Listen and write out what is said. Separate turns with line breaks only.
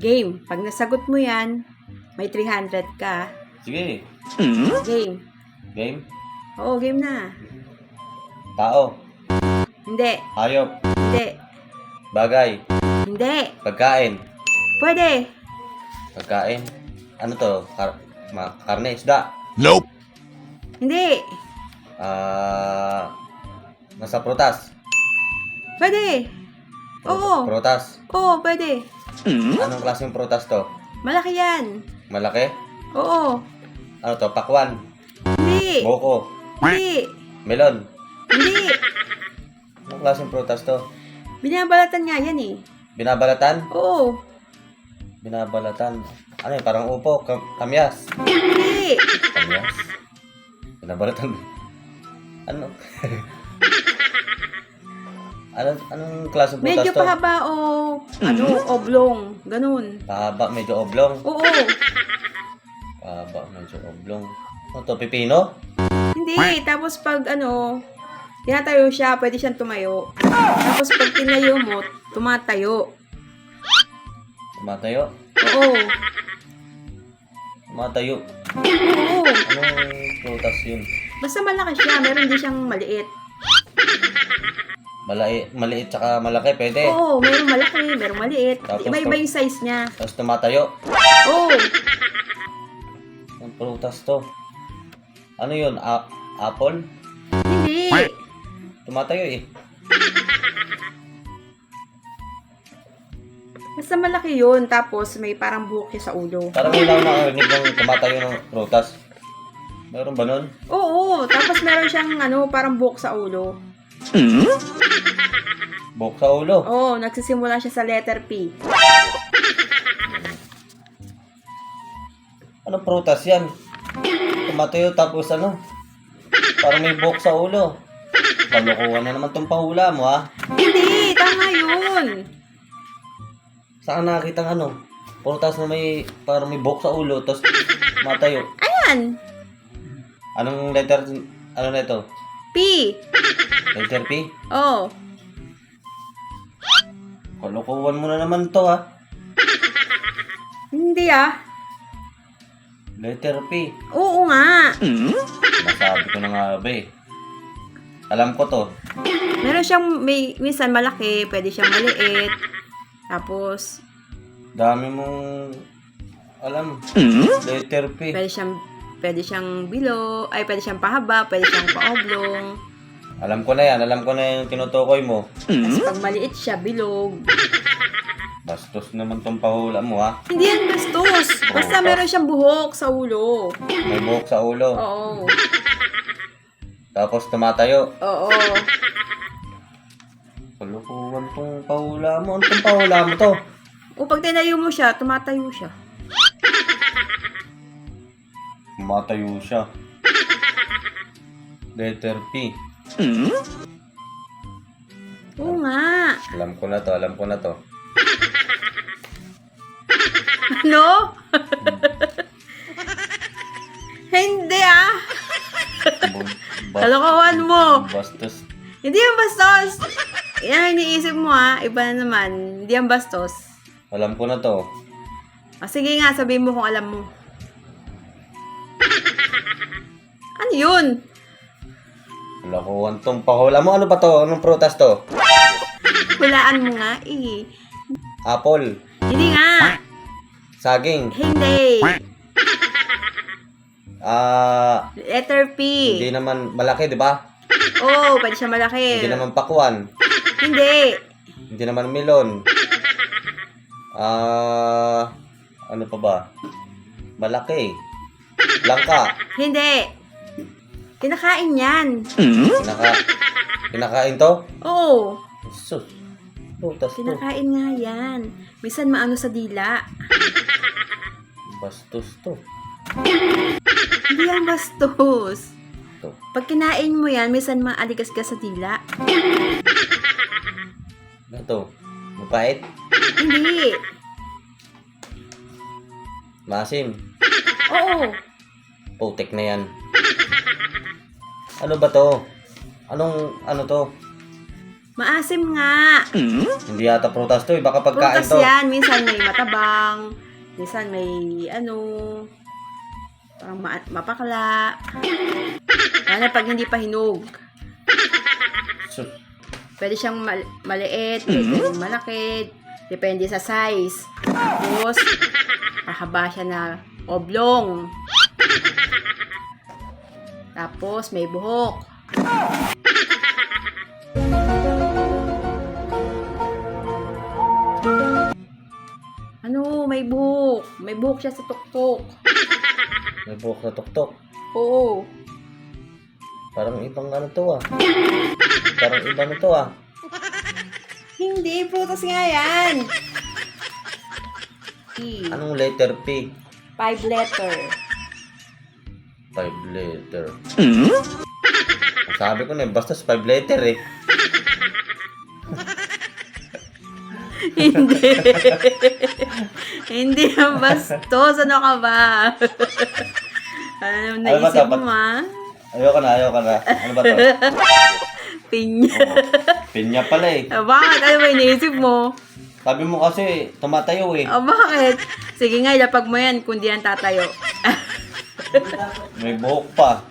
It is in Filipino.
Game. Pag nasagot mo yan, may 300 ka.
Sige.
Game.
Game.
Oo, game na.
Tao.
Hindi.
Hayop.
Hindi.
Bagay.
Hindi.
Pagkain.
Pwede.
Pagkain. Ano to? Karne, isda.
Nope.
Hindi.
Nasa prutas.
Pwede. Oo.
Prutas.
Oo, pwede.
Anong klaseng prutas to?
Malaki yan.
Malaki?
Oo.
Ano to? Pakwan.
Hindi.
Buko.
Hindi.
Melon.
Hindi.
Anong klaseng prutas to?
Binabalatan nga yan eh.
Binabalatan?
Oo.
Binabalatan. Ano yun? Parang upo. Kamyas.
Hindi.
Kamyas. Binabalatan. Ano? Anong klaseng prutas
Medyo
to?
pahaba o oblong. Ganun.
Pahaba, medyo oblong.
Oo.
Pahaba, medyo oblong. Ano to? Pipino?
Hindi. Tapos pag tinatayo siya, pwede siyang tumayo. Tapos pag tinayo mo, tumatayo.
Tumatayo?
Oo.
Tumatayo.
Oo.
Anong prutas yun?
Basta malaki siya. Meron din siyang maliit.
Maliit tsaka malaki, pwede.
Oo. Meron malaki, meron maliit.
Tapos
Iba-iba yung size niya.
Tapos tumatayo.
Oo.
Anong prutas to? Ano yun? Apple?
Hindi.
Tumatayo eh.
Basta malaki yun. Tapos may parang buhok siya sa ulo.
Parang wala akong nakarinig ng tumatayo ng prutas. Meron ba nun?
Oo. Tapos meron siyang parang buhok sa ulo.
Buhok sa ulo.
Oo. Nagsisimula siya sa letter P.
Anong prutas yan? Tumatayo tapos parang may buhok sa ulo. Palukuhan na naman tong pahula mo ha.
Hindi. Tama yun.
Saan nakakita ng prutas na parang may buhok sa ulo tapos matayo.
Ayan.
Anong letter? Ano na ito?
P.
Letter P?
Oo.
Palukuhan mo na naman to ha.
Hindi ah.
Letter P.
Oo nga.
Nasabi ko na nga ba eh. Alam ko to.
Meron siyang, minsan malaki, pwede siyang maliit. Tapos,
Dami mong alam. Letter P.
pwede siyang pwede siyang pahaba, pwede siyang paoblong.
Alam ko na yan. Alam ko na yung tinutukoy mo.
Tapos pag maliit siya, bilog.
Bastos naman tong pahula mo ha.
Hindi yan bastos. Basta meron siyang buhok sa ulo.
May buhok sa ulo.
Oo.
Tapos tumatayo.
Oo.
Palukuhan tong pahula mo. Ano tong pahula mo to?
O pag tinayo mo siya, tumatayo siya.
Tumatayo siya. Letter P.
Oo nga.
Alam ko na to. Alam ko na to.
Ano? Hindi ah. Kalokohan mo.
Bastos.
Hindi yung bastos. Yan ang iniisip mo ah. Iba na naman. Hindi yung bastos.
Alam ko na to.
O sige nga, sabihin mo kung alam mo. Ano yun?
Palukuhan tong pahula mo. Ano ba to? Anong prutas to?
Hulaan mo nga eh.
Apple.
Hindi nga.
Saging.
Hindi. Letter P.
Hindi naman malaki, di ba?
Oo, pwede siya malaki.
Hindi naman pakwan.
Hindi.
Hindi naman melon. Ano pa ba? Malaki. Langka.
Hindi. Kinakain yan.
Kinakain to?
Oo.
Sus. Prutas to.
Kinakain nga yan. Minsan maano sa dila.
Bastos to.
Hindi yan bastos.
To.
Pag kinain mo yan, minsan maaligas ka sa dila.
Ano to? Mapait?
Hindi.
Masim?
Oo.
Putik na yan. Ano ba to? Ano to?
Maasim nga.
Hindi yata prutas to eh. Baka pagkain
Prutas
to.
yan. Minsan may matabang. Minsan may parang mapakla. Lalo pag hindi pa hinog.
Sus.
Pwede siyang maliit, pwede malaki. Depende sa size. Tapos, mahaba siya na oblong. Tapos, may buhok. Ano, may buhok. May buhok siya sa tuktok.
May buhok na tuktok.
Oo.
Parang ibang ano to ah. Parang iba na to ah.
Hindi, prutas nga yan.
Anong letter P?
5 letter.
5 letter. Sabi ko na basta 5 letter eh.
Hindi. Hindi ang bastos. Ano ka ba? Ano
Ano ba
naisip
dapat?
mo, ha?
Ayoko na. Ano ba to?
Pinya.
Pinya pala eh.
Bakit? Ano ba iniisip mo?
Sabi mo kasi tumatayo eh.
Bakit? Sige nga, ilapag mo yan kung di yan tatayo.
May buhok pa.